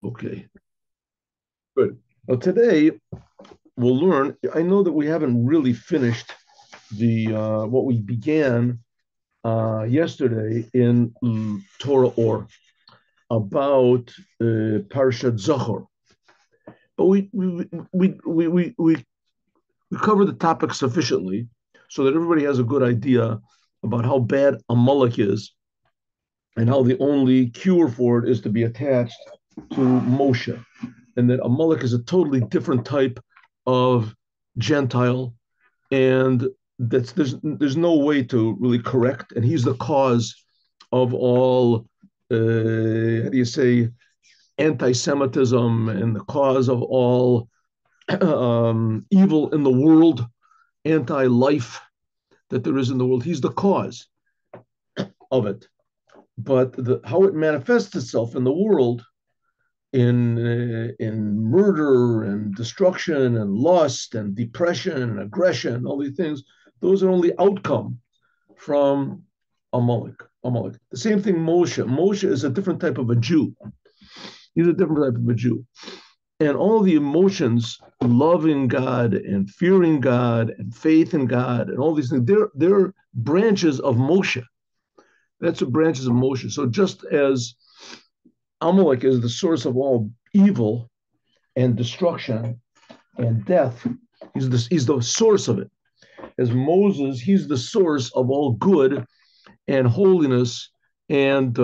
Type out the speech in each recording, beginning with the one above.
Okay, good. Well, today we'll learn. I know that we haven't really finished the what we began yesterday in Torah Or about Parshat Zachor, but we covered the topic sufficiently so that everybody has a good idea about how bad Amalek is and how the only cure for it is to be attached to Moshe, and that Amalek is a totally different type of Gentile, and there's no way to really correct, and he's the cause of all how do you say anti-Semitism and the cause of all evil in the world, anti-life that there is in the world. He's the cause of it, but how it manifests itself in the world in murder and destruction and lust and depression and aggression, all these things, those are only outcome from Amalek. Amalek. The same thing Moshe. Moshe is a different type of a Jew. He's a different type of a Jew. And all the emotions, loving God and fearing God and faith in God and all these things, they're branches of Moshe. That's the branches of Moshe. So just as Amalek is the source of all evil and destruction and death, he's the source of it. As Moses, he's the source of all good and holiness and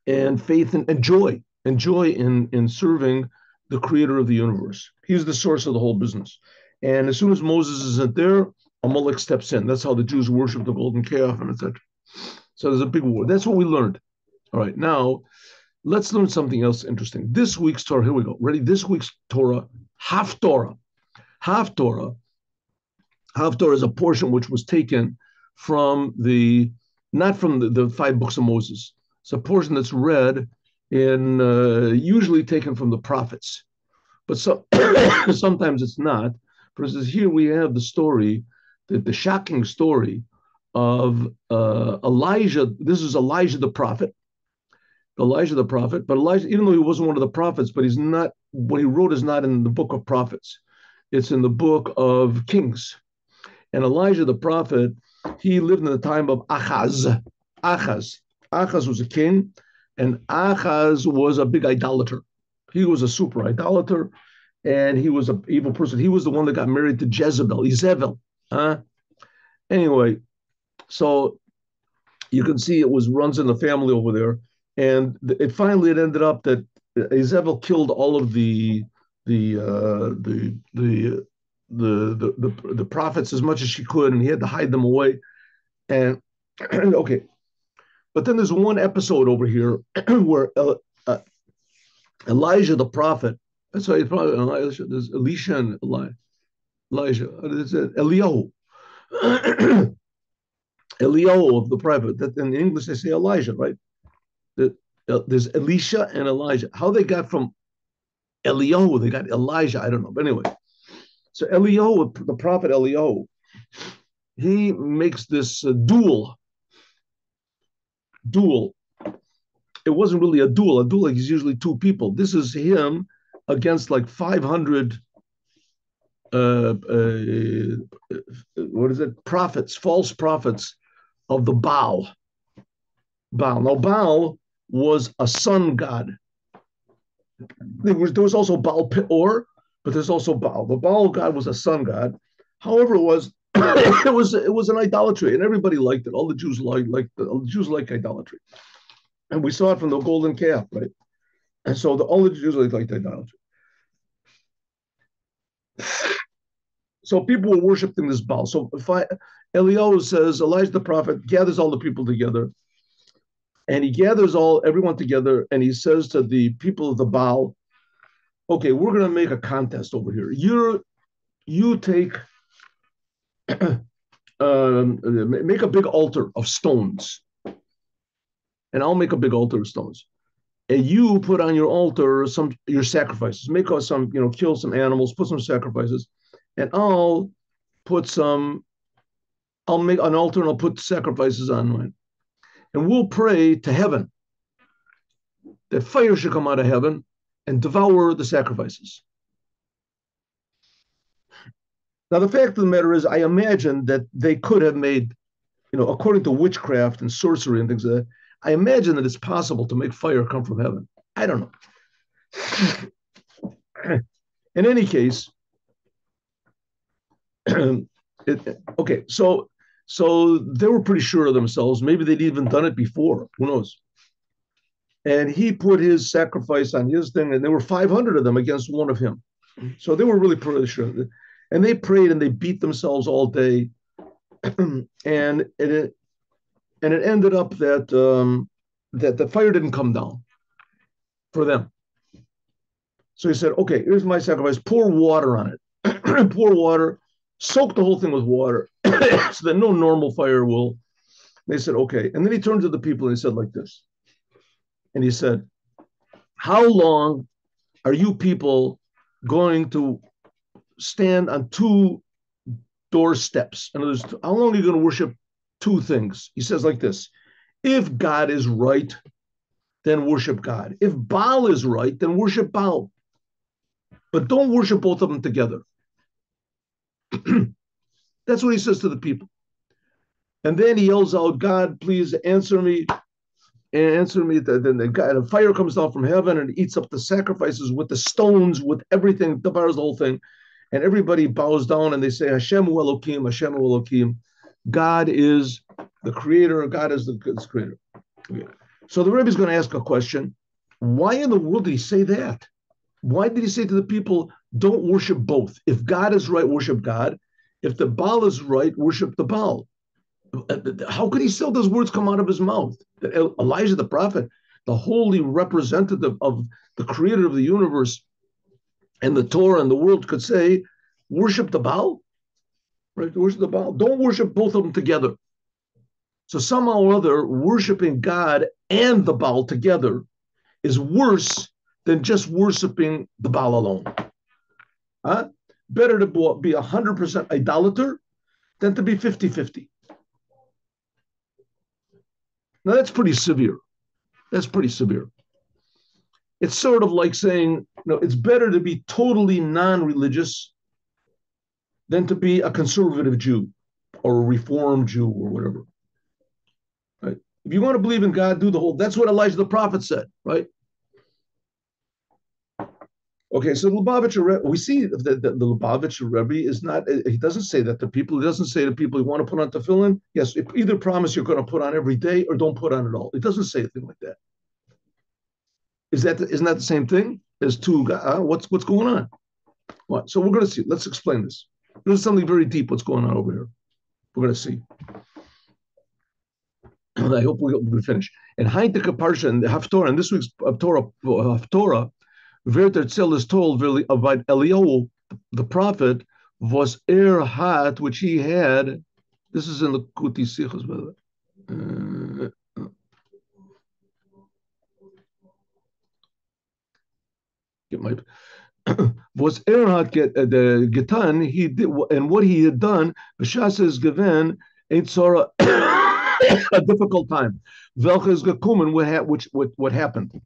faith and joy in serving the creator of the universe. He's the source of the whole business. And as soon as Moses isn't there, Amalek steps in. That's how the Jews worship the golden calf and etc. So there's a big war. That's what we learned. All right, now let's learn something else interesting. This week's Torah, here we go. Ready? This week's Torah, half Torah. Half Torah. Half Torah is a portion which was taken from not from the five books of Moses. It's a portion that's read in, usually taken from the prophets. But sometimes it's not. For instance, here we have the story, the shocking story of Elijah. This is Elijah the prophet. Elijah the prophet, but Elijah, even though he wasn't one of the prophets, but he's not, what he wrote is not in the book of prophets. It's in the book of Kings. And Elijah the prophet, he lived in the time of Achaz. Achaz was a king, and Achaz was a big idolater. He was a super idolater, and he was an evil person. He was the one that got married to Jezebel. Anyway, so you can see it runs in the family over there. And it ended up that Jezebel killed all of the prophets as much as she could, and he had to hide them away. And okay, but then there's one episode over here where Elijah the prophet. That's why probably Elijah. There's Elisha and Elijah. There's Eliyahu. Eliyahu of the prophet. That in English they say Elijah, right? There's Elisha and Elijah. How they got from Eliyahu, they got Elijah, I don't know. But anyway, so Eliyahu, the prophet Eliyahu, he makes this duel. It wasn't really a duel. A duel is usually two people. This is him against like 500 what is it? Prophets, false prophets of the Baal. Now Baal was a sun god. There was also Baal Peor, but there's also Baal. The Baal god was a sun god. However, it was it was an idolatry, and everybody liked it. All the Jews the Jews like idolatry, and we saw it from the golden calf, right? And so all the Jews liked idolatry. So people were worshiping this Baal. So Eliyahu says, Elijah the prophet gathers all the people together, and he gathers everyone together, and he says to the people of the Baal, okay, we're going to make a contest over here. You take, make a big altar of stones, and I'll make a big altar of stones. And you put on your altar your sacrifices. Make some, kill some animals, put some sacrifices, and I'll make an altar and I'll put sacrifices on mine. And we'll pray to heaven that fire should come out of heaven and devour the sacrifices. Now, the fact of the matter is, I imagine that they could have made, according to witchcraft and sorcery and things like that, I imagine that it's possible to make fire come from heaven. I don't know. In any case, okay, so they were pretty sure of themselves. Maybe they'd even done it before. Who knows? And he put his sacrifice on his thing, and there were 500 of them against one of him. So they were really pretty sure. And they prayed and they beat themselves all day. and it ended up that that the fire didn't come down for them. So he said, okay, here's my sacrifice. Pour water on it. Pour water. Soak the whole thing with water so that no normal fire will. They said, okay. And then he turned to the people and he said like this. And he said, how long are you people going to stand on two doorsteps? In other words, how long are you going to worship two things? He says like this. If God is right, then worship God. If Baal is right, then worship Baal. But don't worship both of them together. That's what he says to the people. And then he yells out, God, please answer me. Answer me. Then the fire comes down from heaven and eats up the sacrifices with the stones, with everything, devours the whole thing. And everybody bows down and they say, Hashem Elokim, Hashem Elokim. God is the creator. God is the creator. Okay. So the Rebbe is going to ask a question. Why in the world did he say that? Why did he say to the people, don't worship both? If God is right, worship God. If the Baal is right, worship the Baal. How could he still those words come out of his mouth? That Elijah the prophet, the holy representative of the creator of the universe and the Torah and the world could say, worship the Baal? Right? Worship the Baal. Don't worship both of them together. So somehow or other, worshiping God and the Baal together is worse than just worshiping the Baal alone. Huh? Better to be 100% idolater than to be 50-50. Now, that's pretty severe. That's pretty severe. It's sort of like saying, it's better to be totally non-religious than to be a conservative Jew or a reformed Jew or whatever. Right? If you want to believe in God, do the whole. That's what Elijah the prophet said, right? Okay, so the Lubavitcher, we see that the Lubavitcher Rebbe is not, he doesn't say that to people. He doesn't say to people, you want to put on tefillin? Yes, either promise you're going to put on every day or don't put on at all. It doesn't say a thing like that. Isn't that the same thing as two, what's going on? What? So we're going to see. Let's explain this. There's something very deep what's going on over here. We're going to see. I hope we finish. And Heintika Parsha and Haftorah, and this week's Haftorah, Verter is told about Eliyahu, the prophet, was hat, which he had. This is in the Likuti Sichot, by the way. Was hat the Getan, he did, and what he had done, B'shas is given, ain't Sarah a difficult time. Velches gekumen, what happened.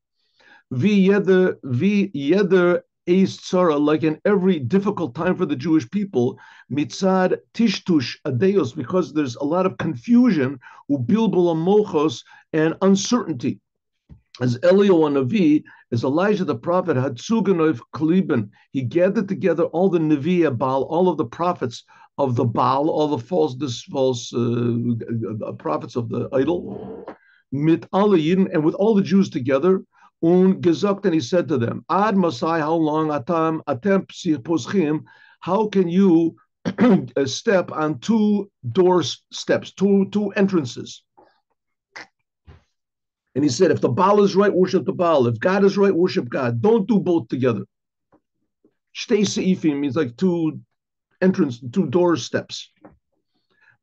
V'yeder eis tzara, like in every difficult time for the Jewish people, mitzad tishtush adeos, because there's a lot of confusion, ubilbul amochos, and uncertainty. As Eliyahu Navi, as Elijah the prophet had tzuganov kliben, he gathered together all the Nevi'ah Baal, all of the prophets of the Baal, all the false prophets of the idol, mit alle Yidden, and with all the Jews together. Gesagt, and he said to them, Ad Masai, how long atem poschim? How can you step on two steps, two entrances? And he said, if the Baal is right, worship the Baal. If God is right, worship God. Don't do both together. Shtei seifim means like two door steps.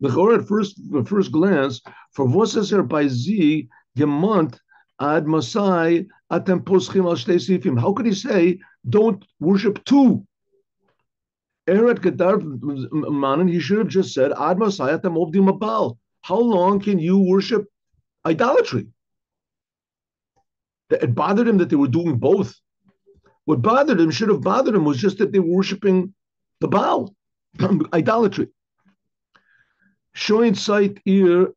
The first glance, for was is there by Z gemont ad Masai atem poschim al shtei seifim? How could he say don't worship two? Eret Gadar Manan, he should have just said ad Masai atem ovdim Baal. How long can you worship idolatry? It bothered him that they were doing both. What bothered him, should have bothered him, was just that they were worshiping the Baal, idolatry. Showing Zeit ihr,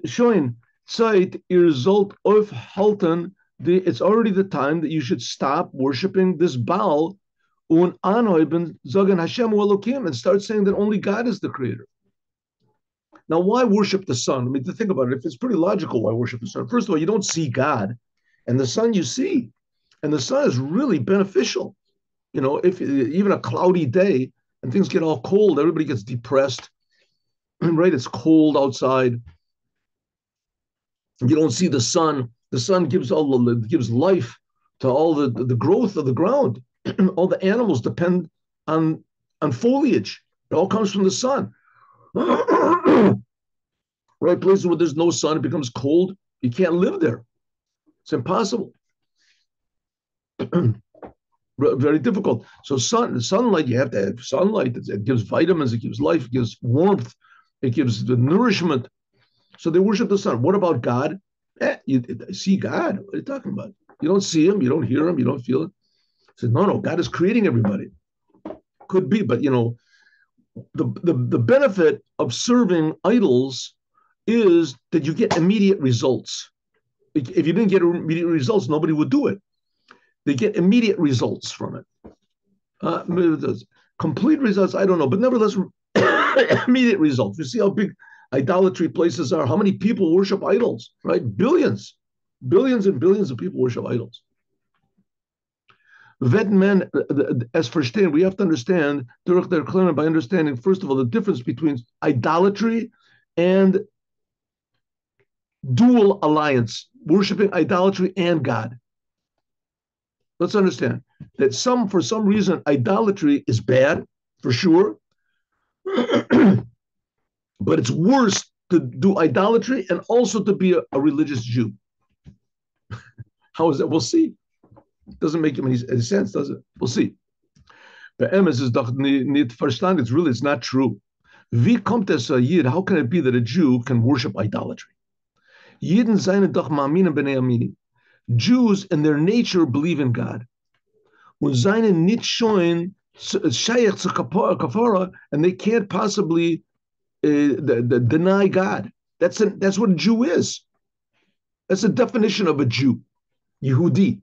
showing Zeit ihr sollt aufhalten, it's already the time that you should stop worshiping this Baal und anheuben, sagen Hashem Elokim, and start saying that only God is the creator. Now, why worship the sun? I mean, to think about it, if it's pretty logical, why worship the sun? First of all, you don't see God, and the sun you see, and the sun is really beneficial. You know, if even a cloudy day and things get all cold, everybody gets depressed. Right? It's cold outside. You don't see the sun. The sun gives life to all the growth of the ground. All the animals depend on foliage. It all comes from the sun. Right? Places where there's no sun, it becomes cold. You can't live there. It's impossible. Very difficult. So sunlight, you have to have sunlight. It gives vitamins, it gives life, it gives warmth, it gives the nourishment. So they worship the sun. What about God? You see God. What are you talking about? You don't see him, you don't hear him, you don't feel it. He said, no, God is creating everybody. Could be, but the benefit of serving idols is that you get immediate results. If you didn't get immediate results, nobody would do it. They get immediate results from it. Complete results, I don't know, but nevertheless, immediate results. You see how big idolatry places are, how many people worship idols, right? Billions and billions of people worship idols. Men, as verstehen, we have to understand, by understanding, first of all, the difference between idolatry and dual alliance, worshiping idolatry and God. Let's understand that for some reason, idolatry is bad, for sure. But it's worse to do idolatry and also to be a religious Jew. How is that? We'll see. It doesn't make any sense, does it? We'll see. The emes is doch nicht verstanden. It's not true. Wie kommt es a Yid? How can it be that a Jew can worship idolatry? Yidden seien doch ma'aminen b'nei amini. Jews in their nature believe in God. Und seien nicht schon shayach zu kafara, and they can't possibly deny God. That's what a Jew is. That's the definition of a Jew. Yehudi.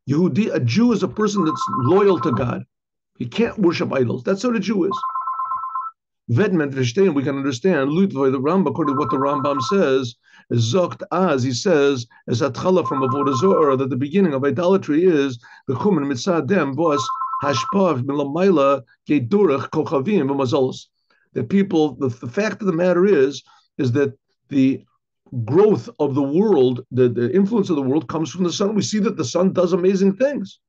A Jew is a person that's loyal to God. He can't worship idols. That's what a Jew is. Vedmen verstehen, we can understand. Ludwig the Rambam, according to what the Rambam says, Zokt as he says, as atchala from Avodah Zorah, that the beginning of idolatry is the chumen mitzadem vos hashpav milamayla gedurach kochavim v'mazolos. The people, the fact of the matter is that the growth of the world, the influence of the world comes from the sun. We see that the sun does amazing things,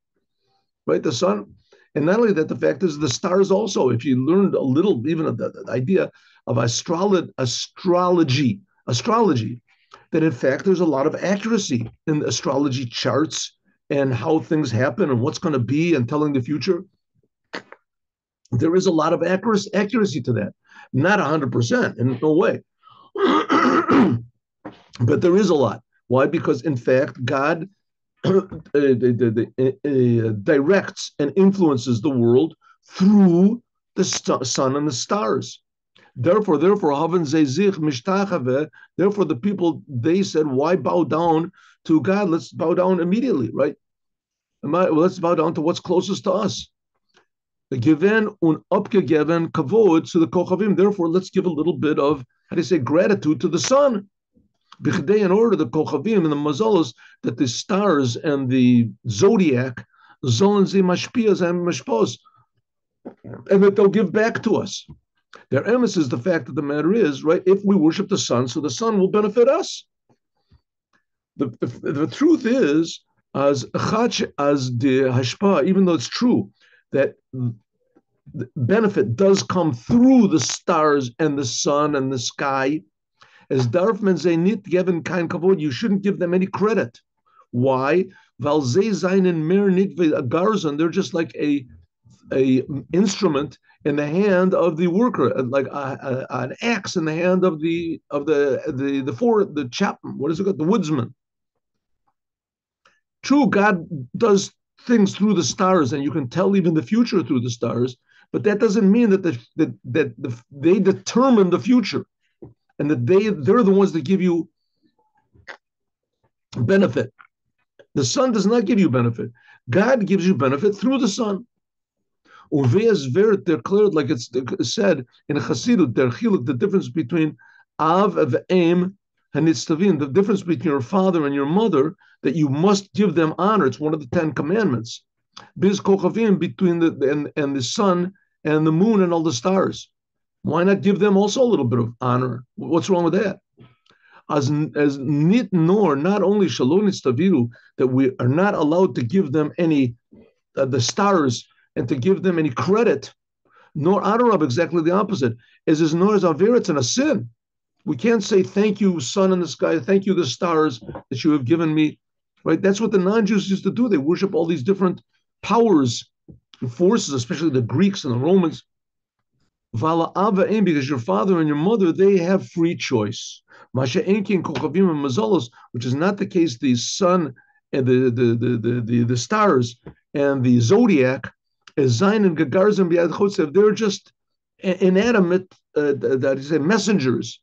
right? The sun, and not only that, the fact is the stars also. If you learned a little, even of the idea of astrology, that in fact there's a lot of accuracy in astrology charts and how things happen and what's going to be and telling the future. There is a lot of accuracy to that. Not 100%, in no way. But there is a lot. Why? Because, in fact, God directs and influences the world through the sun and the stars. Therefore, the people, they said, why bow down to God? Let's bow down immediately, right? Let's bow down to what's closest to us. Given un abgegeben kavod to the kochavim. Therefore, let's give a little bit of, gratitude to the sun. In order the kochavim and the mazalos, that the stars and the zodiac, and that they'll give back to us. Their emphasis is the fact of the matter is, right, if we worship the sun, so the sun will benefit us. The truth is, as the hashpa, even though it's true that the benefit does come through the stars and the sun and the sky, as darfmen ze nit geben kein kavod, you shouldn't give them any credit. Why? Weil ze seinen mer nit a garzon, they're just like a instrument in the hand of the worker, like an axe in the hand of the chapman. What is it called? The woodsman. True, God does things through the stars, and you can tell even the future through the stars. But that doesn't mean that they determine the future, and that they're the ones that give you benefit. The sun does not give you benefit. God gives you benefit through the sun. Uveas Vert declared, like it's said in Chassidut, der Chiluk, the difference between Av and Aim and Nitztavin, the difference between your father and your mother, that you must give them honor. It's one of the 10 commandments. Biz Kochavim, between and the sun and the moon and all the stars. Why not give them also a little bit of honor? What's wrong with that? As nit nor, not only Shalom Nitztaviru, that we are not allowed to give them any, the stars, and to give them any credit, nor honor of, exactly the opposite. As is nor as averitz and a sin. We can't say, thank you, sun in the sky, thank you, the stars that you have given me, right? That's what the non-Jews used to do. They worship all these different powers and forces, especially the Greeks and the Romans. Vala ava ein, because your father and your mother, they have free choice. Masha enki and kochavim and mazalos, which is not the case. The sun and the stars and the zodiac, as Zayin and Gagarzim b'yad chotzev, they're just inanimate, that is, messengers.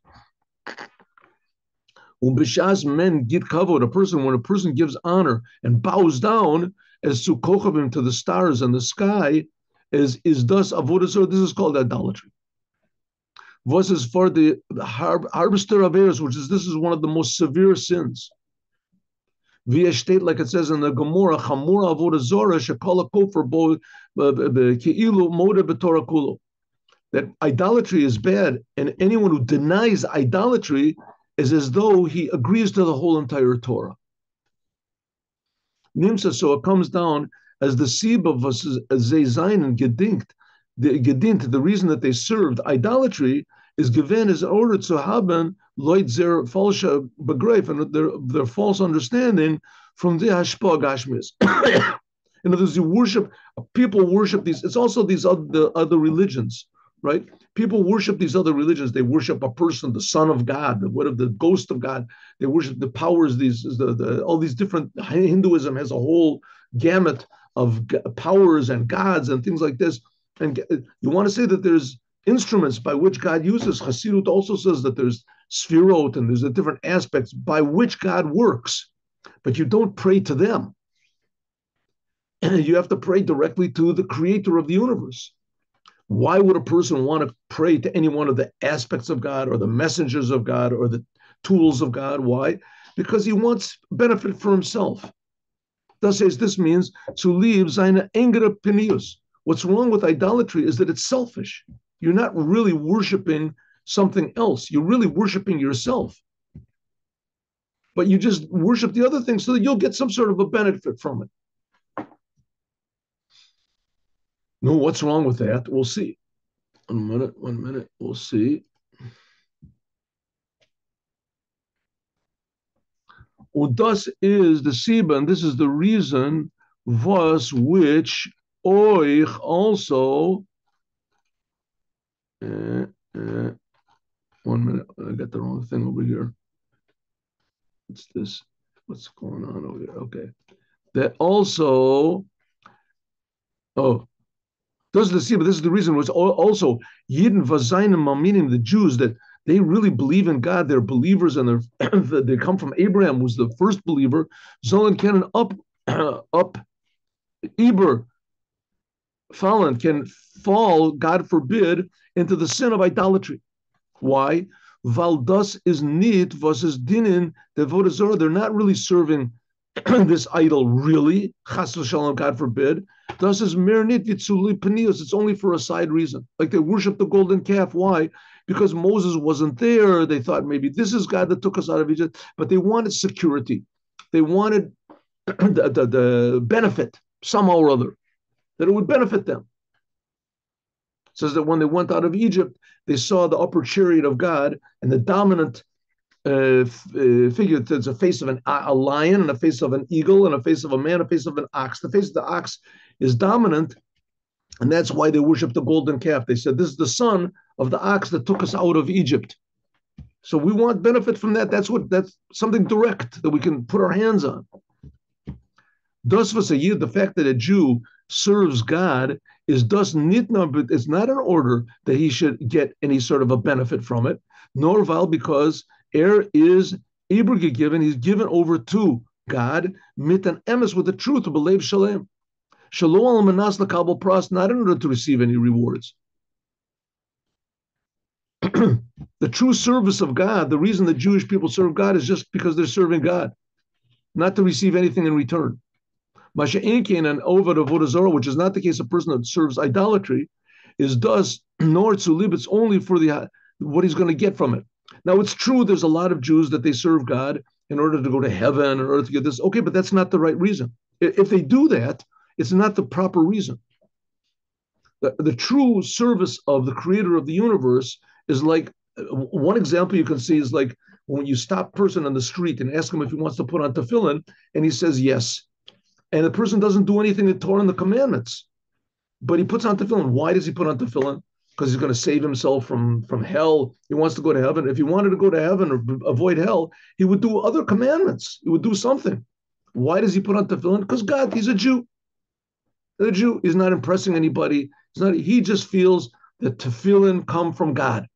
B'shas men git kavod, when a person gives honor and bows down as to kochavim, to the stars and the sky, is thus avodah zarah. This is called idolatry. Was is for the harvester averos, this is one of the most severe sins. Via state, like it says in the Gemara, chamura avodah zarah shekala kofer bo keilu moda b'torah kulo. That idolatry is bad, and anyone who denies idolatry is as though he agrees to the whole entire Torah. Nimsa, so it comes down as the Siba versus Zeizain and Gedinkt. The reason that they served idolatry is given as order to haben loit zer falsha begreif, and their false understanding from the hashpa gashmis. In other words, people worship these. It's also these other religions, right? People worship these other religions. They worship a person, the Son of God, the ghost of God. They worship the powers. All these different. Hinduism has a whole gamut of powers and gods and things like this. And you want to say that there's instruments by which God uses. Chassidut also says that there's sfirot and there's the different aspects by which God works, but you don't pray to them. You have to pray directly to the creator of the universe. Why would a person want to pray to any one of the aspects of God or the messengers of God or the tools of God? Why? Because he wants benefit for himself. Thus says this means to leave seine engere penius. What's wrong with idolatry is that it's selfish. You're not really worshiping something else. You're really worshiping yourself. But you just worship the other thing so that you'll get some sort of a benefit from it. No, what's wrong with that? We'll see. 1 minute, we'll see. Thus is the Siba, and this is the reason, was which oich also. 1 minute, I got the wrong thing over here. What's this? What's going on over here? Okay. That also, does the see, but this is the reason was also Yidden Vazainim, meaning the Jews, that they really believe in God. They're believers, and they come from Abraham, who's the first believer. Zolan can up Eber fallen can fall, God forbid, into the sin of idolatry. Why? Valdas is nit versus dinin devoted zorah. They're not really serving this idol, really. Chas v'shalom, God forbid. Thus is mer nit vitzuli penios. It's only for a side reason. Like they worship the golden calf. Why? Because Moses wasn't there. They thought maybe this is God that took us out of Egypt, but they wanted security. They wanted the benefit somehow or other, that it would benefit them. It says that when they went out of Egypt, they saw the upper chariot of God, and the dominant figure, there's a face of a lion, and a face of an eagle, and a face of a man, a face of an ox. The face of the ox is dominant, and that's why they worship the golden calf. They said, this is the son of the ox that took us out of Egypt. So we want benefit from that. That's something direct that we can put our hands on. Thus was a yid, the fact that a Jew serves God is thus nitna, but it's not in order that he should get any sort of a benefit from it, nor val because is Ibrahim given, he's given over to God, mit an emes with the truth, to believe shalem. Shalom al manas lakabel pras, not in order to receive any rewards. The true service of God, the reason the Jewish people serve God is just because they're serving God, not to receive anything in return. Masha'inkin and Ovad of Vodazora, which is not the case of a person that serves idolatry, is thus nor to live, it's only for the what he's going to get from it. Now it's true there's a lot of Jews that they serve God in order to go to heaven, in order to get this. Okay, but that's not the right reason. If they do that, it's not the proper reason. The true service of the creator of the universe is like one example you can see is like when you stop a person on the street and ask him if he wants to put on tefillin, and he says yes. And the person doesn't do anything in Torah and the commandments, but he puts on tefillin. Why does he put on tefillin? Because he's going to save himself from hell. He wants to go to heaven. If he wanted to go to heaven or avoid hell, he would do other commandments. He would do something. Why does he put on tefillin? Because God, he's a Jew. The Jew is not impressing anybody. He just feels that tefillin come from God.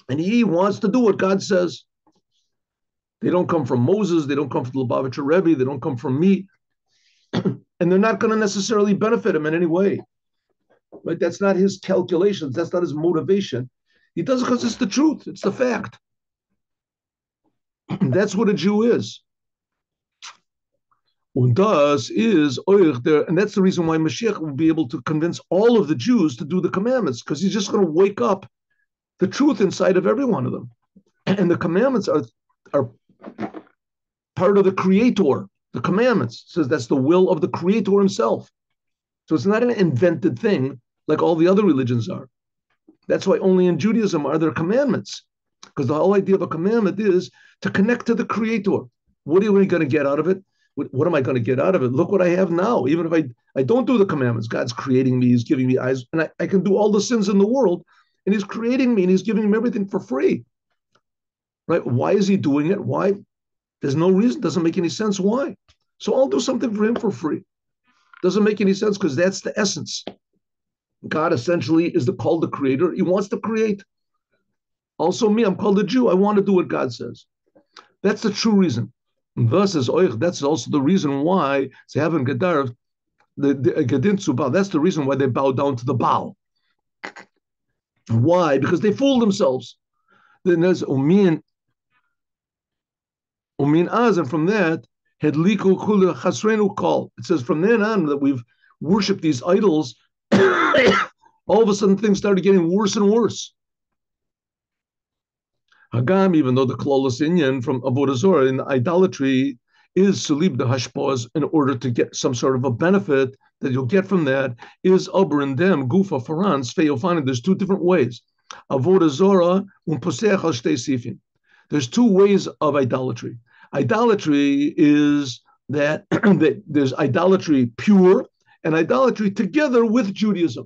And he wants to do what God says. They don't come from Moses. They don't come from the Lubavitcher Rebbe. They don't come from me. And they're not going to necessarily benefit him in any way. Right? That's not his calculations. That's not his motivation. He does it because it's the truth. It's the fact. That's what a Jew is. And that's the reason why Moshiach will be able to convince all of the Jews to do the commandments, because he's just going to wake up the truth inside of every one of them. And the commandments are part of the Creator. The commandments says that's the will of the Creator himself. So it's not an invented thing like all the other religions are. That's why only in Judaism are there commandments, because the whole idea of a commandment is to connect to the Creator. What are we going to get out of it? What am I going to get out of it? Look what I have now. Even if I don't do the commandments, God's creating me. He's giving me eyes, and I can do all the sins in the world, and he's creating me, and he's giving me everything for free. Right? Why is he doing it? Why? There's no reason. Doesn't make any sense. Why? So I'll do something for him for free. Doesn't make any sense because that's the essence. God essentially is called the creator. He wants to create. Also me, I'm called a Jew. I want to do what God says. That's the true reason. Thus is oich. That's also the reason why they haven't gedarv the gedin zu Baal. That's the reason why they bow down to the Baal. Why? Because they fooled themselves. Then there's umin az, and from that hedliku kula chasrenu kol. It says from then on that we've worshipped these idols. All of a sudden things started getting worse and worse. Hagam, even though the klolos inyan from Avodah Zorah in idolatry is salib the hashpaz, in order to get some sort of a benefit that you'll get from that, is ober in them gufa faran sfeofani. There's two different ways. Avodah Zorah un poseach al shtei sifim. There's two ways of idolatry. Idolatry is that there's idolatry pure and idolatry together with Judaism.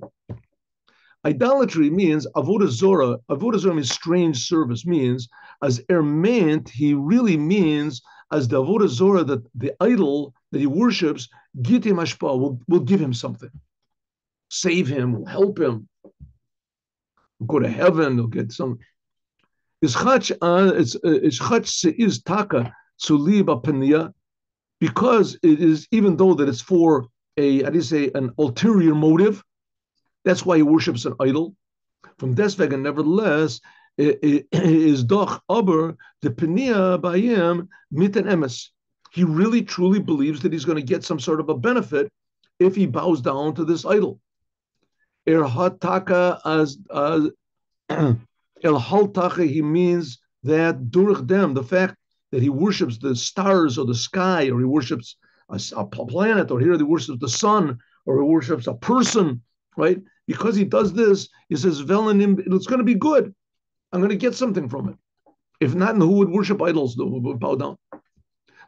Idolatry means avodah zorah. Avodah zorah means strange service. Means as meant, he really means as the avodah zorah, that the idol that he worships, gitim hashpa, will give him something, save him, will help him, will go to heaven, he'll get some. Is taka tzuliba penia, because it is, even though that it's for an ulterior motive. That's why he worships an idol. From deswegen, nevertheless, is doch aber the penia bayim miten emes. He really truly believes that he's going to get some sort of a benefit if he bows down to this idol. Hataka as el haltacha, he means that durch them, the fact that he worships the stars or the sky, or he worships a planet, or here he worships the sun, or he worships a person, right? Because he does this, he says, it's going to be good. I'm going to get something from it. If not, who would worship idols, though, would bow down?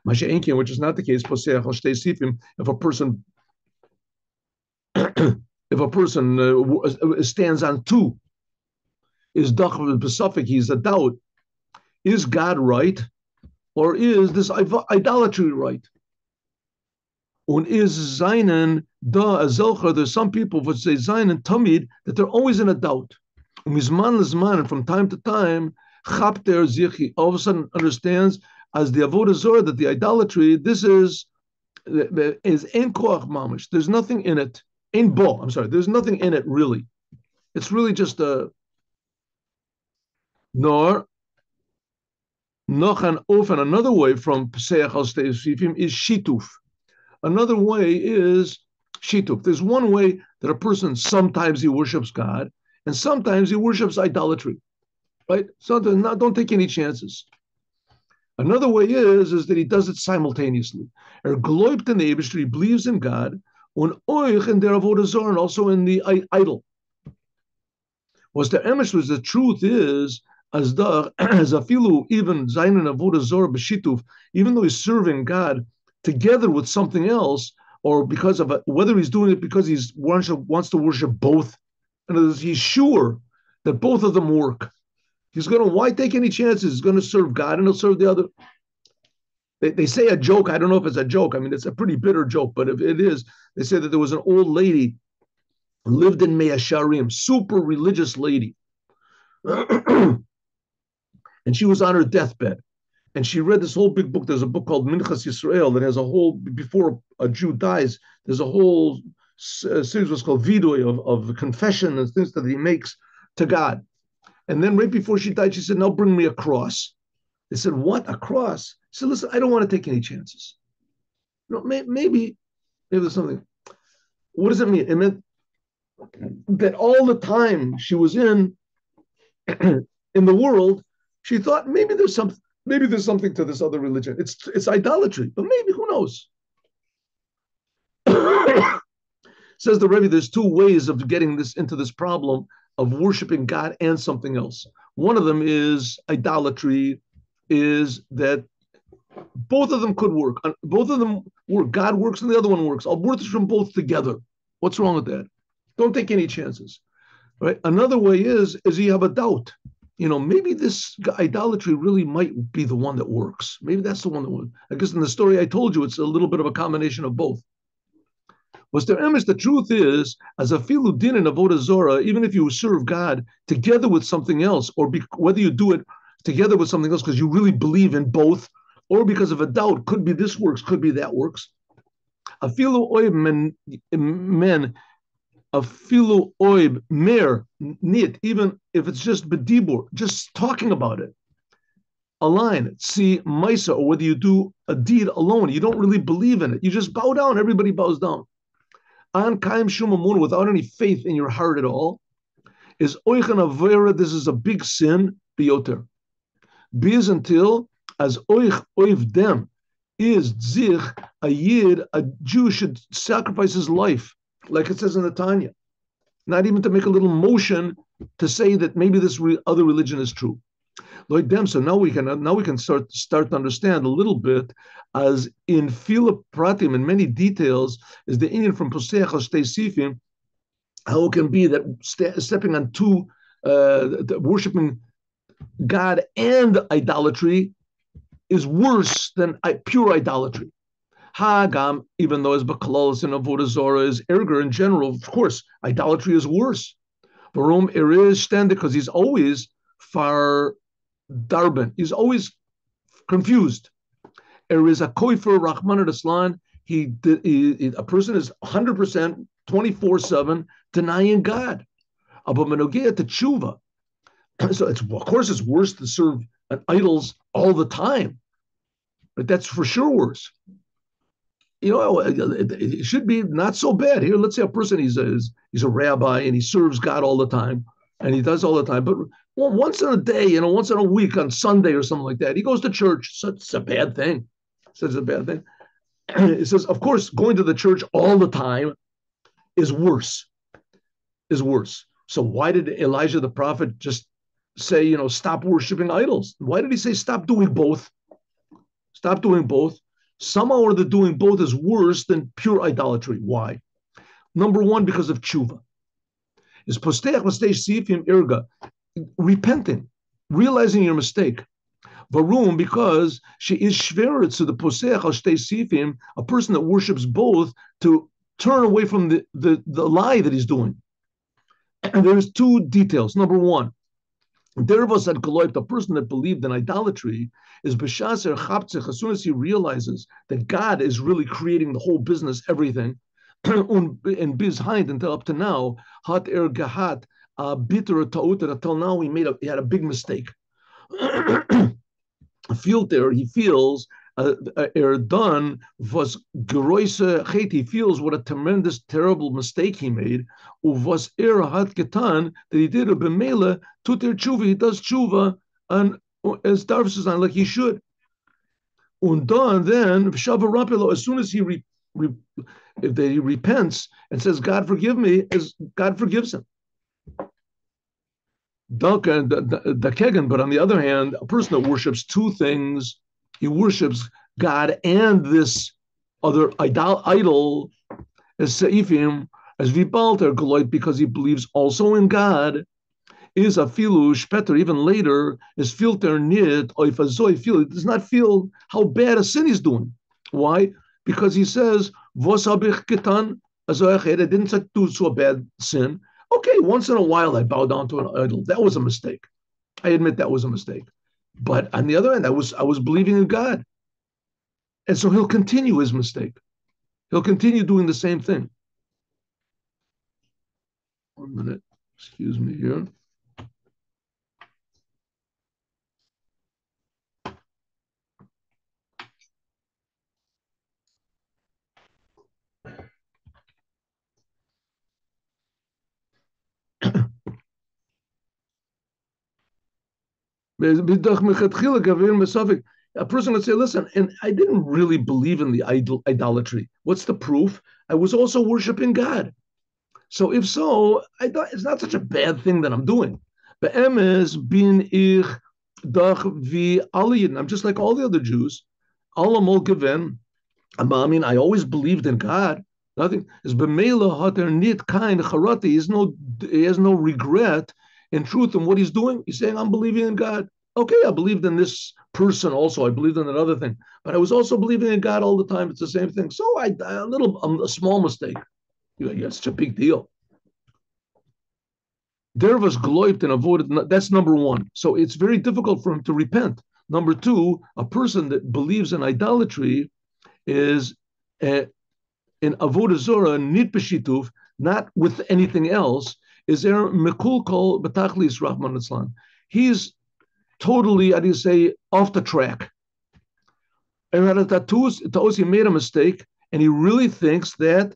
Which is not the case. If a person stands on two, is dach besafik, he's a doubt. Is God right, or is this idolatry right? Und is seinen da azelcher. There's some people would say seinen tamid that they're always in a doubt. Mizman lizman, and from time to time, chapter zichi all of a sudden understands as the avodah zorah that the idolatry this is ein koach mamish. There's nothing in it. Ein bo. I'm sorry. There's nothing in it really. It's really just a nor. Noch an ofen. Another way from Peseach al Sifim is shituf. Another way is shituf. There's one way that a person sometimes he worships God and sometimes he worships idolatry, right? So don't take any chances. Another way is that he does it simultaneously. Gläubt in the Eibishter, he believes in God, und euch in der avodah zorah, and also in the idol. Was the emes was the truth is as afilu even zayin avodah zorah b'shituf, even though he's serving God together with something else, or because of whether he's doing it because he wants to worship both, and he's sure that both of them work. He's going to, why take any chances? He's going to serve God and he'll serve the other. They say a joke. I don't know if it's a joke. I mean, it's a pretty bitter joke, but if it is, they say that there was an old lady who lived in Mea Sharim, super religious lady. And she was on her deathbed. And she read this whole big book. There's a book called Minchas Yisrael that has a whole, before a Jew dies, there's a whole series what's called Vidoy of confession and things that he makes to God. And then right before she died, she said, now bring me a cross. They said, what, a cross? She said, listen, I don't want to take any chances. No, maybe there's something. What does it mean? It meant that all the time she was in the world, she thought maybe there's something to this other religion. It's idolatry, but maybe, who knows? Says the Rebbe, there's two ways of getting this into this problem of worshiping God and something else. One of them is idolatry, is that both of them could work. Both of them work. God works and the other one works. I'll work them both together. What's wrong with that? Don't take any chances. Right? Another way is you have a doubt. Maybe this idolatry really might be the one that works. Maybe that's the one that works. I guess in the story I told you, it's a little bit of a combination of both. Was there emes? The truth is, as a filu din in avodah zorah, even if you serve God together with something else, or whether you do it together with something else because you really believe in both, or because of a doubt, could be this works, could be that works. A filu oib men, a filu oib mer nit, even if it's just bedibur, just talking about it. A line, see maisa, or whether you do a deed alone, you don't really believe in it. You just bow down. Everybody bows down. An kaim shumamun, without any faith in your heart at all, is oichan avera. This is a big sin. Bioter. Biz until as oich dem is zich a yid, a Jew should sacrifice his life, like it says in the Tanya, not even to make a little motion to say that maybe this other religion is true. Like them, so now we can start to understand a little bit, as in Fila Pratim, in many details, is the Indian from Poseach Shtei Sifim, how it can be that stepping on two, worshiping God and idolatry is worse than pure idolatry. Hagam, even though as Bakalos and Avodah Zorah is erger in general, of course, idolatry is worse. Varum is standing because he's always far darben. He's always confused. There is a koifer Rahman Islan. A person is 100% 24/7 denying God. But menogea to tshuva. So of course it's worse to serve idols all the time, but that's for sure worse. It should be not so bad. Here, let's say a person he's a rabbi and he serves God all the time, and he does all the time, but once in a day, once in a week on Sunday or something like that, he goes to church. So it's a bad thing. It's a bad thing. It says, of course, going to the church all the time is worse. So why did Elijah the prophet just say, stop worshiping idols? Why did he say stop doing both? Stop doing both. Somehow or the doing both is worse than pure idolatry. Why? Number one, because of tshuva. Is posteach sifim irga, repenting, realizing your mistake. Varum, because she is shverit to the posech al shtei sifim, a person that worships both, to turn away from the lie that he's doing. And there's two details. Number one, Dervos at Galoip, the person that believed in idolatry, is B'shaser Chaptzich, as soon as he realizes that God is really creating the whole business, everything, and biz hind until up to now, hat gahat, bitter ta'ut, until now he had a big mistake. He feels done was geroise chet. He feels what a tremendous, terrible mistake he made. Was hat getan that he did a b'mela tuter tshuva. He does tshuva and as Darvis on like he should. And then as soon as he if he repents and says, "God forgive me," as God forgives him. Duncan, the Kegan, but on the other hand, a person that worships two things, he worships God and this other idol, as Seifim, as Vibalter Galoit, because he believes also in God, is a filush better, even later, is filter nid, or if a zoy feel, it does not feel how bad a sin he's doing. Why? Because he says, Vos habich getan, I didn't do so a bad sin. Okay, once in a while I bow down to an idol. That was a mistake. I admit that was a mistake. But on the other hand, I was believing in God. And so he'll continue his mistake. He'll continue doing the same thing. 1 minute. Excuse me here. A person would say, listen, and I didn't really believe in the idolatry. What's the proof? I was also worshiping God. So if so, it's not such a bad thing that I'm doing. I'm just like all the other Jews. I mean, I always believed in God. Nothing is b'meila hater nit kain charati. He has no regret in truth in what he's doing. He's saying, I'm believing in God. Okay, I believed in this person also. I believed in another thing, but I was also believing in God all the time. It's the same thing. So a small mistake. It's such a big deal. There was gloipt and avoided. That's number one. So it's very difficult for him to repent. Number two, a person that believes in idolatry is in avodah zorah nit b'shituv, not with anything else. Is there mekul kol betachlis Rahman Islam? He's totally, how do you say, off the track. And he made a mistake, and he really thinks that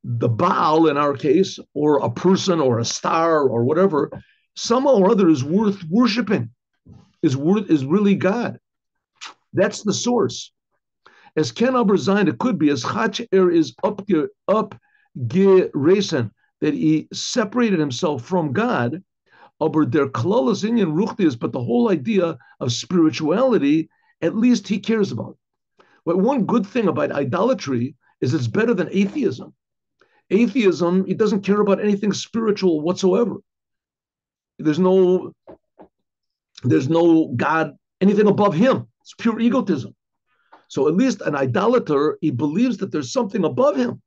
the Baal, in our case, or a person or a star or whatever, somehow or other is worth worshiping, is really God. That's the source. As Ken Aberzain, it could be as Chach is up geresen, that he separated himself from God. Aber der klalas inyan ruchtius, but the whole idea of spirituality, at least he cares about. But one good thing about idolatry is it's better than atheism. Atheism, he doesn't care about anything spiritual whatsoever. There's no God, anything above him. It's pure egotism. So at least an idolater, he believes that there's something above him.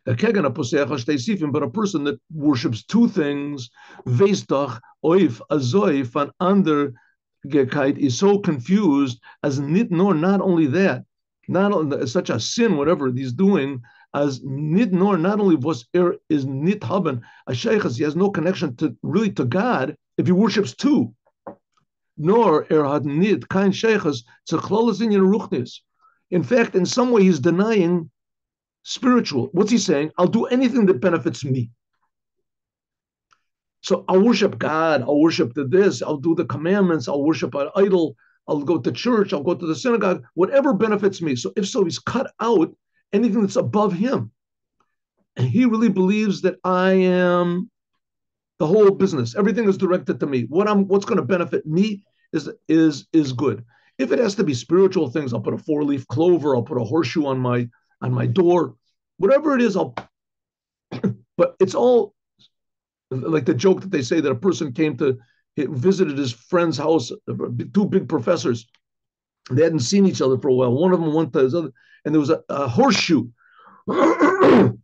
But a person that worships two things, Veistach, Oif, Azoif, and Andergekite, is so confused as nit nor, not only that, not only such a sin, whatever he's doing, as nit nor, not only was is nit haben, a sheikhas, he has no connection to really to God if he worships two. Nor had nit kein sheikhas to klolas in ruchnis. In fact, in some way, he's denying spiritual. What's he saying? I'll do anything that benefits me. So I'll worship God. I'll worship this. I'll do the commandments. I'll worship an idol. I'll go to church. I'll go to the synagogue. Whatever benefits me. So if so, he's cut out anything that's above him. And he really believes that I am the whole business. Everything is directed to me. What's going to benefit me is good. If it has to be spiritual things, I'll put a 4-leaf clover. I'll put a horseshoe on my door. Whatever it is, but it's all like the joke that they say that a person came to He visited his friend's house, two big professors. They hadn't seen each other for a while. One of them went to his other, and there was a horseshoe on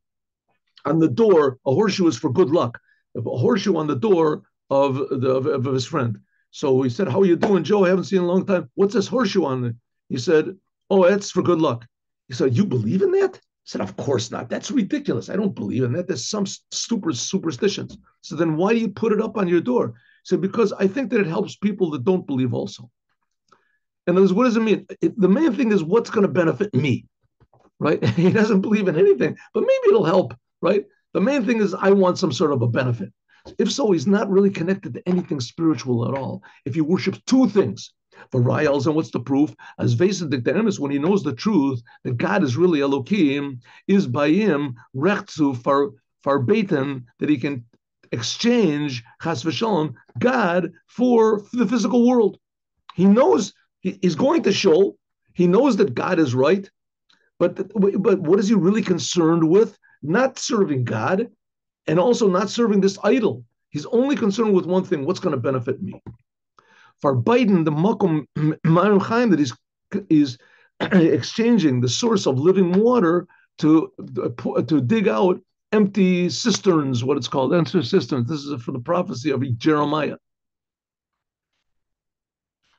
the door. A horseshoe is for good luck. A horseshoe on the door of his friend. So he said, "How are you doing, Joe? I haven't seen you in a long time. What's this horseshoe on there?" He said, "Oh, that's for good luck." He said, "You believe in that?" I said, "Of course not. That's ridiculous. I don't believe in that. There's some stupid superstitions." So then why do you put it up on your door? He said, "Because I think that it helps people that don't believe also." And what does it mean? The main thing is what's going to benefit me, right? He doesn't believe in anything, but maybe it'll help, right? The main thing is I want some sort of a benefit. If so, he's not really connected to anything spiritual at all. If he worships two things, varials, and what's the proof? As Vasadik the Emes, when he knows the truth that God is really Elohim, is by him rechtzu far beten, that he can exchange chas v'shalom God for the physical world. He knows he's going to show. He knows that God is right, but what is he really concerned with? Not serving God, and also not serving this idol. He's only concerned with one thing: what's going to benefit me. For Biden, the makom ma'am chaim that is exchanging the source of living water to dig out empty cisterns, what it's called, empty cisterns. This is for the prophecy of Jeremiah.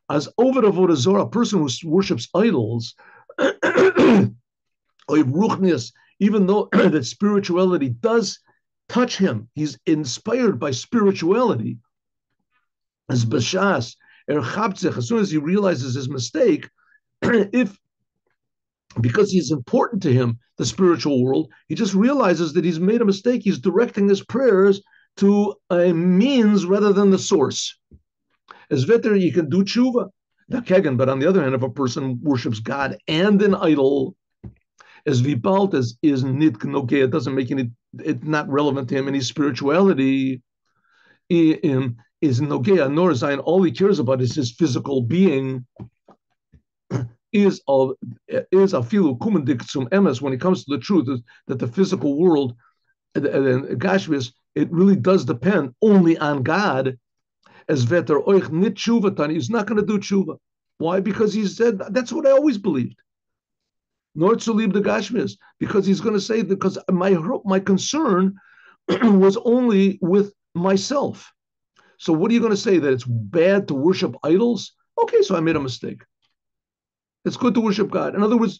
As over avodah zarah, a person who worships idols, even though that spirituality does touch him, he's inspired by spirituality. As bashas as soon as he realizes his mistake, if because he's important to him, the spiritual world, he just realizes that he's made a mistake. He's directing his prayers to a means rather than the source. As veter, you can do tshuva. But on the other hand, if a person worships God and an idol, as vibalt as is nit nogeh, it doesn't make it's not relevant to him any spirituality. Is nogeh nor zayin, all he cares about is his physical being. Is a filu kumendik zum emes, when it comes to the truth, is that the physical world, gashmis, it really does depend only on God. As veter oich nit tshuva, he's not going to do tshuva. Why? Because he said that's what I always believed. Nor to leave the gashmis, because he's going to say, because my concern was only with myself. So what are you going to say, that it's bad to worship idols? Okay, so I made a mistake. It's good to worship God. In other words,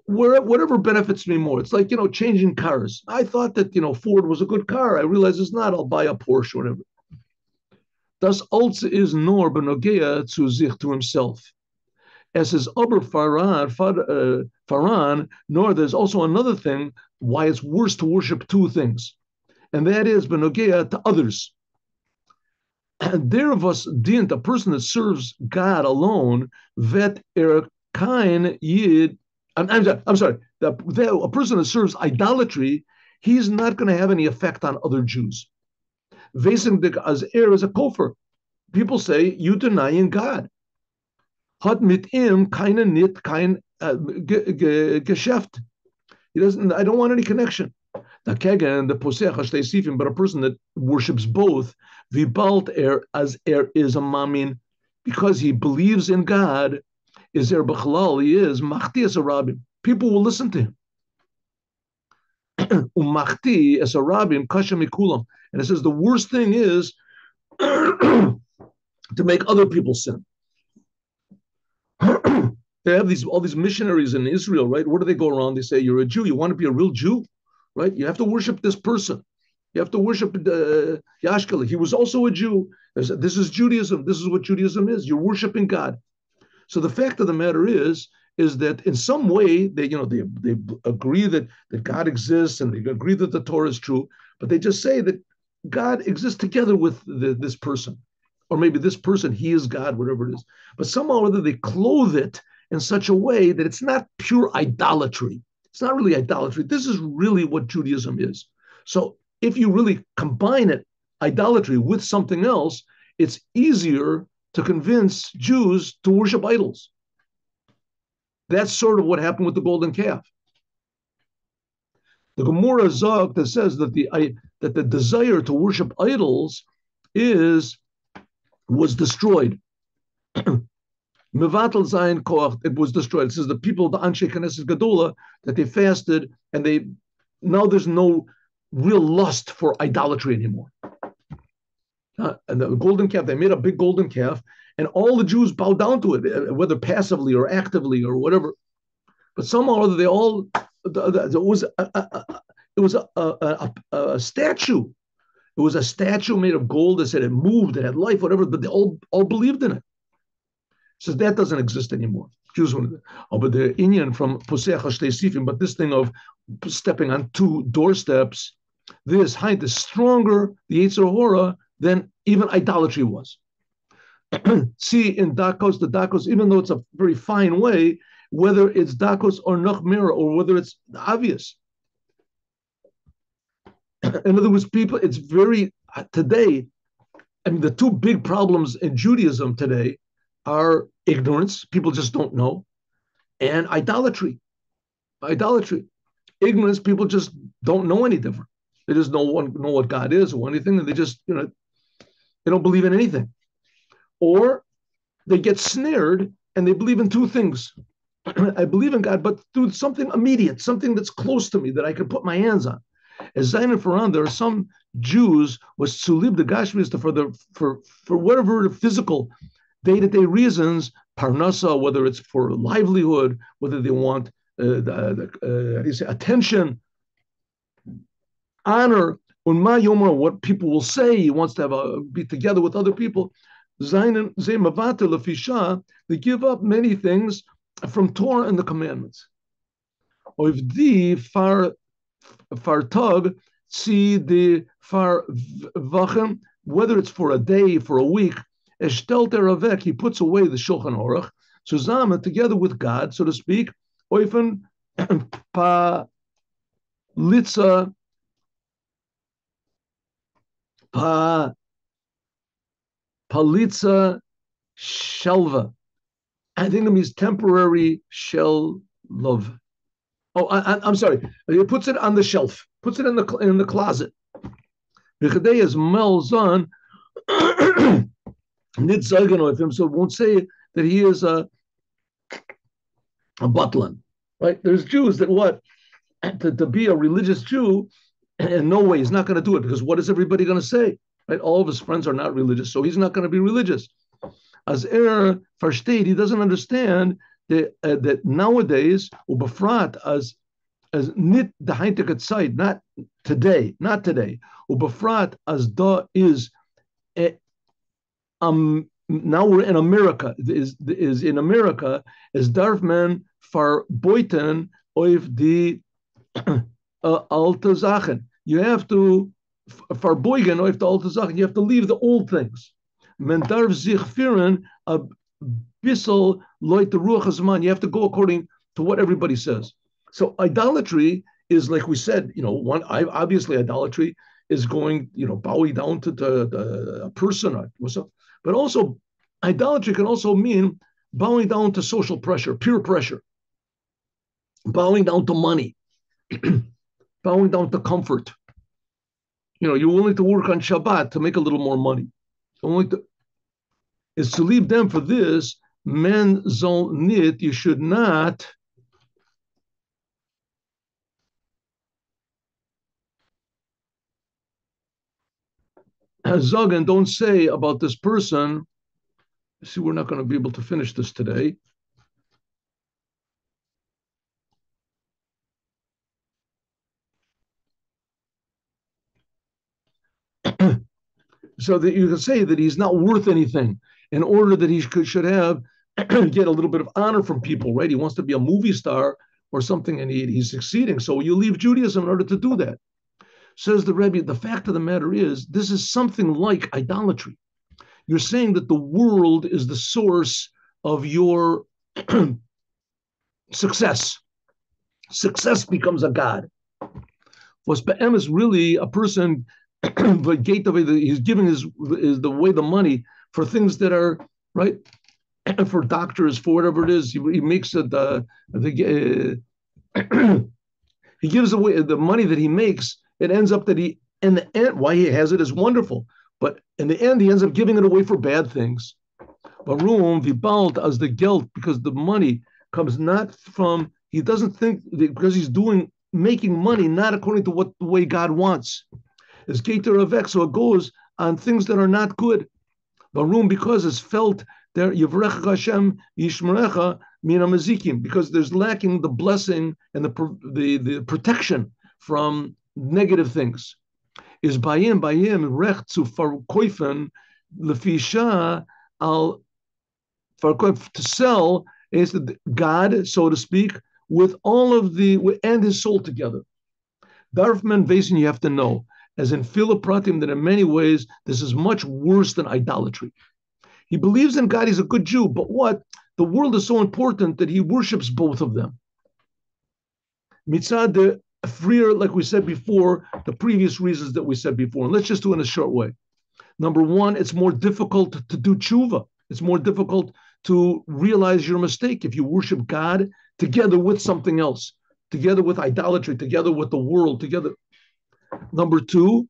whatever benefits me more. It's like, changing cars. I thought that, Ford was a good car. I realize it's not. I'll buy a Porsche, whatever. Das also is nor benogea zu sich, to himself. As his Ober Faran, nor there's also another thing why it's worse to worship two things. And that is benogea to others. And there of us dient, a person that serves God alone, vet kain yid. I'm sorry. A person that serves idolatry, he's not going to have any effect on other Jews. Vesendik as is a kofar. People say you denying God. Hat mit ihm keine nit kein Geschäft. He doesn't. I don't want any connection. The kegen, the posech shteisifim, but a person that worships both, vibalt as is a mamin, because he believes in God, is there b'chalal, he is machti as a rabbim. People will listen to him. Umachti as a rabbim kasha mikulam, and it says the worst thing is to make other people sin. They have all these missionaries in Israel, right? Where do they go around? They say, you're a Jew. You want to be a real Jew, right? You have to worship this person. You have to worship Yashkala. He was also a Jew. This is Judaism. This is what Judaism is. You're worshiping God. So the fact of the matter is that in some way they agree that God exists, and they agree that the Torah is true, but they just say that God exists together with this person. Or maybe this person, he is God, whatever it is. But somehow or other, they clothe it in such a way that it's not pure idolatry. It's not really idolatry. This is really what Judaism is. So if you really combine it, idolatry, with something else, it's easier to convince Jews to worship idols. That's sort of what happened with the golden calf. The Gemara Zog that says that the desire to worship idols is was destroyed. Mevatel Zayin Koach, it was destroyed. It says the people, the Anshe Knesset Gedola, that they fasted and they now there's no real lust for idolatry anymore. And the golden calf, they made a big golden calf, and all the Jews bowed down to it, whether passively or actively or whatever. But somehow or other, they all it was a statue. It was a statue made of gold that said it moved, it had life, whatever. But they all believed in it. So that doesn't exist anymore. Jews, but the Indian from Posech Hashtei Sifim, but this thing of stepping on two doorsteps, this height is stronger, the Yetzer Hora, than even idolatry was. See in Dakos, the Dakos, even though it's a very fine way, whether it's Dakos or Nachmira, or whether it's obvious. In other words, people, it's very, today, I mean, the two big problems in Judaism today are ignorance, people just don't know, and idolatry. Ignorance, people just don't know any different. They just know what God is or anything, and they just, they don't believe in anything. Or they get snared and they believe in two things. I believe in God, but through something immediate, something that's close to me that I can put my hands on. As Zayin and Faran, there are some Jews was to live the Gashmis for whatever physical day-to-day reasons, parnasa, whether it's for livelihood, whether they want attention, honor, unma yomar, what people will say. He wants to be together with other people. Zayin zemavata lefisha, they give up many things from Torah and the commandments. Or if the far tug see the far vachem, whether it's for a day, for a week, Eshtel Teravek, he puts away the Shulchan Aruch, Suzama, together with God, so to speak, Oifen pa litza palitza shelva. I think it means temporary shell love. Oh, I'm sorry. He puts it on the shelf, puts it in the closet. V'chadei is melzon. Nit zagen of him, so won't say that he is a butlan, right? There's Jews that to be a religious Jew, in no way he's not going to do it, because what is everybody going to say, right? All of his friends are not religious, so he's not going to be religious. As versteht, he doesn't understand that nowadays, ubefrat as nit the heintige Zeit, not today, ubefrat as da is. Now we're in America. Is in America is Darfman for Boyten of the alte Sachen. You have to for Boygen of the alte Sachen. You have to leave the old things. Men darf sich führen a bissel Leute Ruach Hazman. You have to go according to what everybody says. So idolatry is, like we said, obviously idolatry is going, bowing down to a person, but also idolatry can also mean bowing down to social pressure, peer pressure, bowing down to money, bowing down to comfort. You're willing to work on Shabbat to make a little more money. Is to leave them for this, men zol nit, you should not Zagan, don't say about this person. See, we're not going to be able to finish this today. So that you can say that he's not worth anything in order that he should have get a little bit of honor from people, right? He wants to be a movie star or something, and he's succeeding. So you leave Judaism in order to do that. Says the Rebbe, the fact of the matter is, this is something like idolatry. You're saying that the world is the source of your success. Success becomes a god. Was Be'em is really a person, but he's giving the way the money for things that are right, for doctors, for whatever it is. He makes it. He gives away the money that he makes. It ends up that in the end, why he has it is wonderful. But in the end, he ends up giving it away for bad things. Varum vibalt as the geld, because the money comes not from, he doesn't think, because he's making money not according to what the way God wants. It's gator of X, so it goes on things that are not good. Varum, because it's felt there, Yivrecha Hashem Yishmerecha Mina Mazikim, because there's lacking the blessing and the protection from negative things. Is bayim rech zu verkaufen lefisha al verkauf, to sell is God, so to speak, with all of and his soul together. Darfman Vason, you have to know, as in Philopratim, that in many ways this is much worse than idolatry. He believes in God, he's a good Jew, but what? The world is so important that he worships both of them. Mitzad the freer, like we said before, the previous reasons that we said before. And let's just do it in a short way. Number one, it's more difficult to do tshuva. It's more difficult to realize your mistake if you worship God together with something else, together with idolatry, together with the world, together. Number two,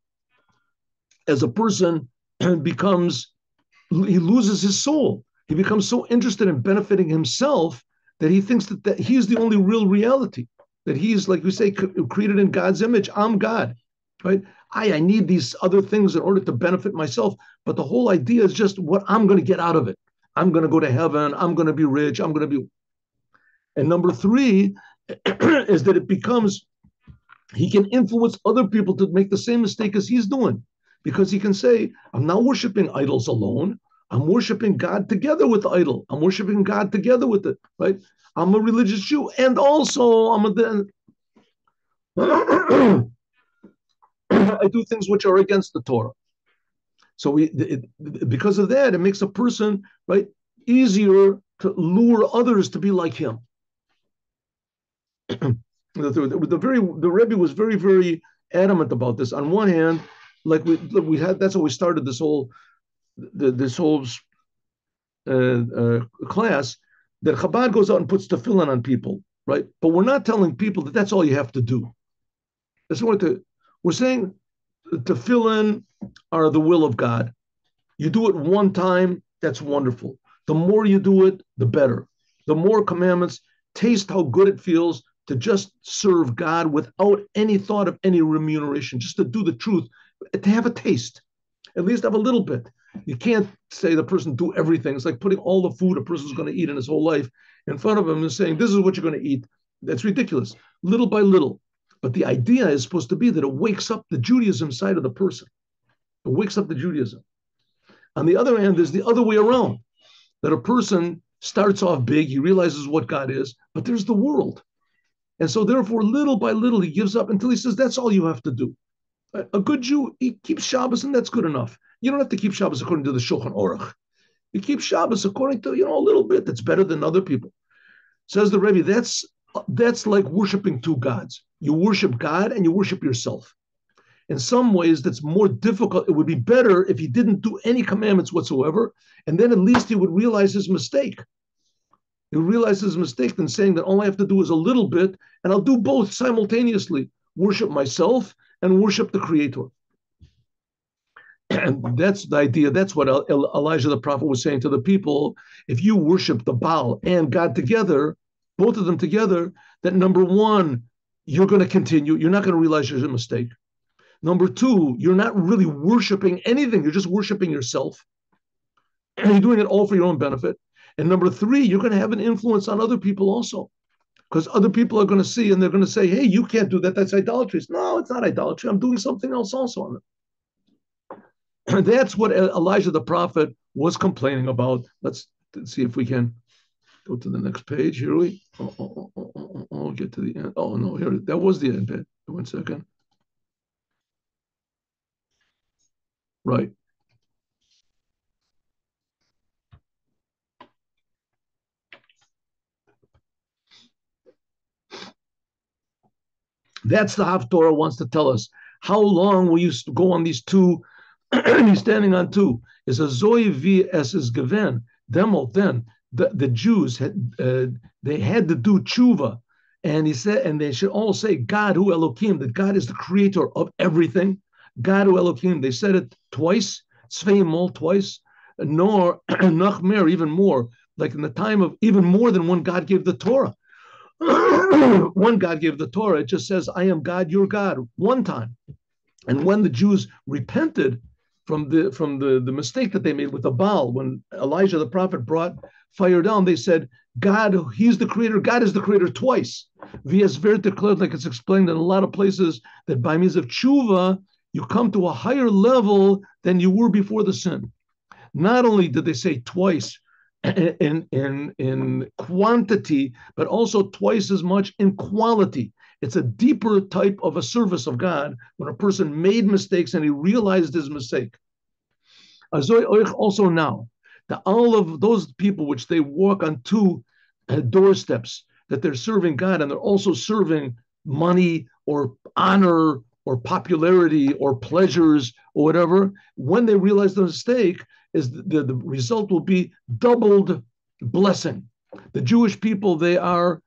as a person he loses his soul. He becomes so interested in benefiting himself that he thinks that he's the only real reality, that he's, like we say, created in God's image. I'm God, right? I need these other things in order to benefit myself. But the whole idea is just what I'm going to get out of it. I'm going to go to heaven. I'm going to be rich. I'm going to be. And number three is that it becomes, he can influence other people to make the same mistake as he's doing, because he can say, I'm not worshiping idols alone. I'm worshiping God together with the idol. I'm worshiping God together with it, right? I'm a religious Jew, and also I do things which are against the Torah. So because of that, it makes a person, right, easier to lure others to be like him. The Rebbe was very, very adamant about this. On one hand, like we had, that's how we started this whole class, that Chabad goes out and puts tefillin on people, right? But we're not telling people that that's all you have to do. We're saying tefillin are the will of God. You do it one time, that's wonderful. The more you do it, the better. The more commandments, taste how good it feels to just serve God without any thought of any remuneration, just to do the truth, to have a taste, at least have a little bit. You can't say the person do everything. It's like putting all the food a person's going to eat in his whole life in front of him and saying, this is what you're going to eat. That's ridiculous. Little by little. But the idea is supposed to be that it wakes up the Judaism side of the person. It wakes up the Judaism. On the other hand, there's the other way around, that a person starts off big, he realizes what God is, but there's the world. And so therefore, little by little, he gives up until he says, that's all you have to do. A good Jew, he keeps Shabbos, and that's good enough. You don't have to keep Shabbos according to the Shulchan Aruch. You keep Shabbos according to, a little bit that's better than other people. Says the Rebbe, that's like worshiping two gods. You worship God and you worship yourself. In some ways, that's more difficult. It would be better if he didn't do any commandments whatsoever, and then at least he would realize his mistake. He would realize his mistake than saying that all I have to do is a little bit, and I'll do both simultaneously, worship myself and worship the Creator. And that's the idea. That's what Elijah the prophet was saying to the people. If you worship the Baal and God together, both of them together, that number one, you're going to continue. You're not going to realize there's a mistake. Number two, you're not really worshiping anything. You're just worshiping yourself. And you're doing it all for your own benefit. And number three, you're going to have an influence on other people also. Because other people are going to see and they're going to say, hey, you can't do that. That's idolatry. No, it's not idolatry. I'm doing something else also. And that's what Elijah the prophet was complaining about. Let's see if we can go to the next page. Here we get to the end. Oh, no, here, that was the end. 1 second. Right. That's the Haftorah wants to tell us. How long will you go on these two? He's standing on two. Is a Zoe V S is given. Demo then the Jews they had to do tshuva, and he said, and they should all say God who Elohim, that God is the creator of everything. God who Elohim. They said it twice. Zweimol, twice, nor Nachmer, even more, like in the time of even more than when God gave the Torah. When God gave the Torah, it just says, I am God, your God, one time. And when the Jews repented from the mistake that they made with the Baal, when Elijah the prophet brought fire down, they said, God, he's the creator. God is the creator twice. V'yasver declared, like it's explained in a lot of places, that by means of tshuva, you come to a higher level than you were before the sin. Not only did they say twice in quantity, but also twice as much in quality. It's a deeper type of a service of God when a person made mistakes and he realized his mistake. Also now, that all of those people which they walk on two doorsteps, that they're serving God and they're also serving money or honor or popularity or pleasures or whatever, when they realize the mistake, is the result will be doubled blessing. The Jewish people, they are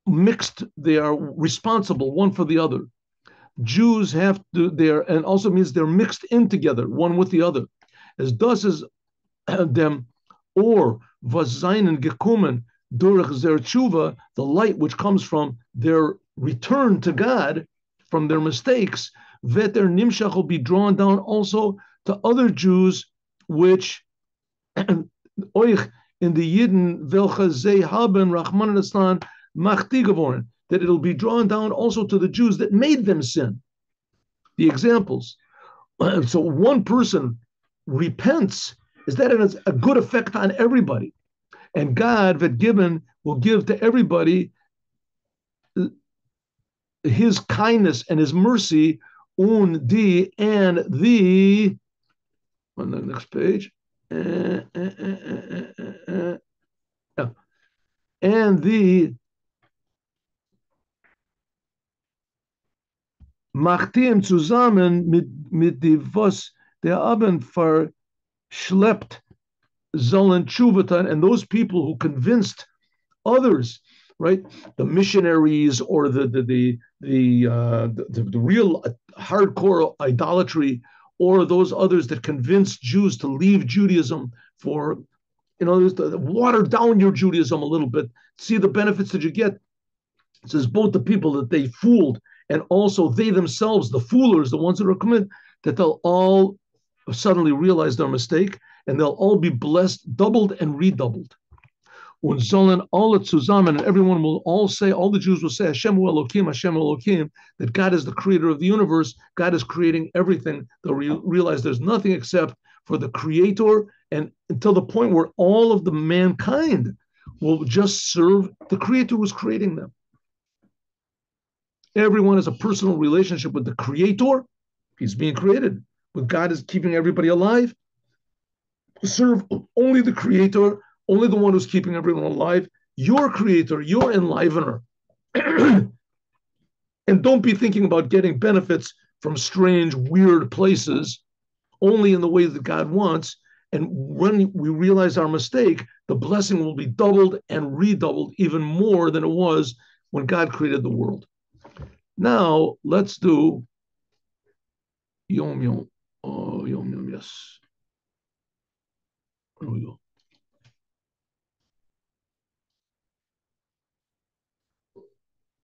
mixed, they are responsible one for the other. Jews have to, they're, and also means they're mixed in together, one with the other. As das is them, or was seinen gekommen durch zer tshuva, the light which comes from their return to God from their mistakes, that their nimshach will be drawn down also to other Jews, which euch in the Yidden welche ze haben Rahman al machti geworden, that it'll be drawn down also to the Jews that made them sin. The examples. So one person repents, is that has a good effect on everybody. And God, that given, will give to everybody his kindness and his mercy, on the on the next page, and the Machtim zusammen mit die was der Abend verschleppt sollen Tshuvatan, and those people who convinced others, right, the missionaries or the real hardcore idolatry, or those others that convinced Jews to leave Judaism for, to water down your Judaism a little bit, see the benefits that you get. It says both the people that they fooled and also they themselves, the foolers, the ones that are committed, that they'll all suddenly realize their mistake and they'll all be blessed, doubled and redoubled. Und sollen alle zusammen, and everyone will all say, all the Jews will say, Hashem Elokim, Hashem Elokim, that God is the creator of the universe, God is creating everything. They'll realize there's nothing except for the creator, and until the point where all of the mankind will just serve the creator who's creating them. Everyone has a personal relationship with the creator. He's being created. But God is keeping everybody alive. Serve only the creator, only the one who's keeping everyone alive, your creator, your enlivener. And don't be thinking about getting benefits from strange, weird places, only in the way that God wants. And when we realize our mistake, the blessing will be doubled and redoubled even more than it was when God created the world. Now, let's do Yom Yom. Oh, Yom Yom, yes. There we go.